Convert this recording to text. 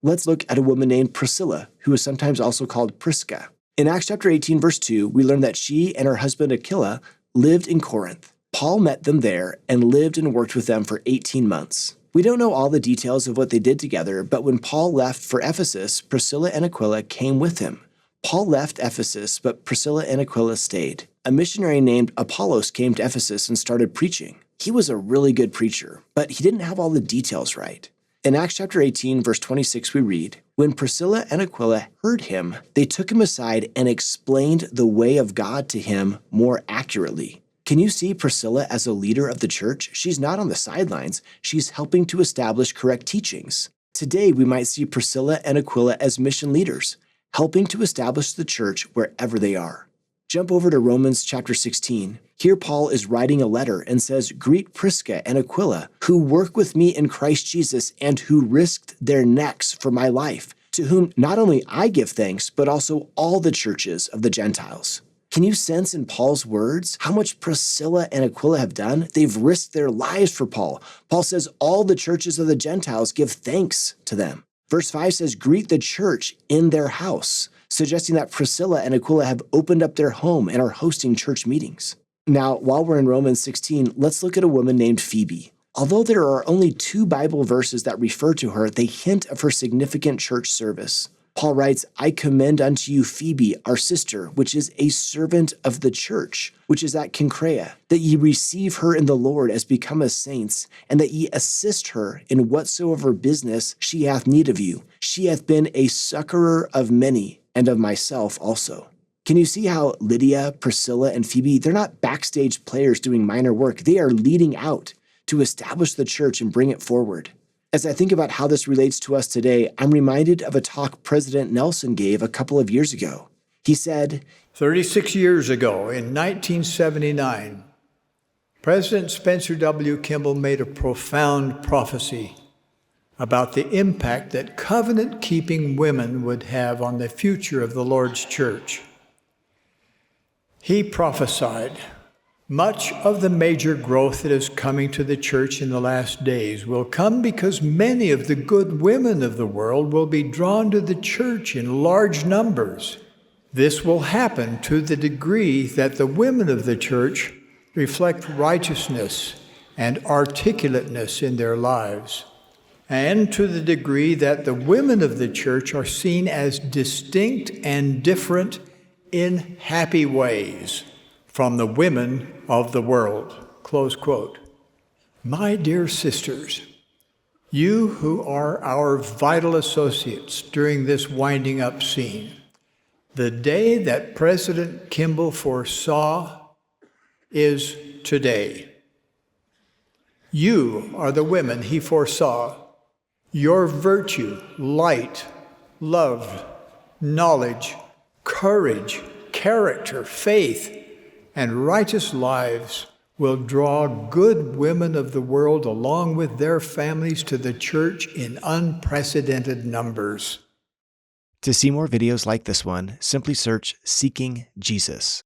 let's look at a woman named Priscilla, who is sometimes also called Prisca. In Acts chapter 18, verse 2, we learn that she and her husband Aquila lived in Corinth. Paul met them there and lived and worked with them for 18 months. We don't know all the details of what they did together, but when Paul left for Ephesus, Priscilla and Aquila came with him. Paul left Ephesus, but Priscilla and Aquila stayed. A missionary named Apollos came to Ephesus and started preaching. He was a really good preacher, but he didn't have all the details right. In Acts chapter 18, verse 26, we read, "When Priscilla and Aquila heard him, they took him aside and explained the way of God to him more accurately." Can you see Priscilla as a leader of the church? She's not on the sidelines. She's helping to establish correct teachings. Today, we might see Priscilla and Aquila as mission leaders, helping to establish the church wherever they are. Jump over to Romans chapter 16. Here Paul is writing a letter and says, "Greet Prisca and Aquila, who work with me in Christ Jesus and who risked their necks for my life, to whom not only I give thanks, but also all the churches of the Gentiles." Can you sense in Paul's words how much Priscilla and Aquila have done? They've risked their lives for Paul. Paul says all the churches of the Gentiles give thanks to them. Verse 5 says, "Greet the church in their house," suggesting that Priscilla and Aquila have opened up their home and are hosting church meetings. Now, while we're in Romans 16, let's look at a woman named Phoebe. Although there are only 2 Bible verses that refer to her, they hint of her significant church service. Paul writes, "I commend unto you Phoebe, our sister, which is a servant of the church, which is at Cenchrea, that ye receive her in the Lord as becometh saints, and that ye assist her in whatsoever business she hath need of you. She hath been a succorer of many, and of myself also." Can you see how Lydia, Priscilla, and Phoebe, they're not backstage players doing minor work. They are leading out to establish the church and bring it forward. As I think about how this relates to us today, I'm reminded of a talk President Nelson gave a couple of years ago. He said, 36 years ago, in 1979, President Spencer W. Kimball made a profound prophecy about the impact that covenant-keeping women would have on the future of the Lord's church. He prophesied, "Much of the major growth that is coming to the church in the last days will come because many of the good women of the world will be drawn to the church in large numbers. This will happen to the degree that the women of the church reflect righteousness and articulateness in their lives, and to the degree that the women of the church are seen as distinct and different in happy ways from the women of the world." Close quote. My dear sisters, you who are our vital associates during this winding up scene, the day that President Kimball foresaw is today. You are the women he foresaw. Your virtue, light, love, knowledge, courage, character, faith, and righteous lives will draw good women of the world along with their families to the church in unprecedented numbers. To see more videos like this one, simply search Seeking Jesus.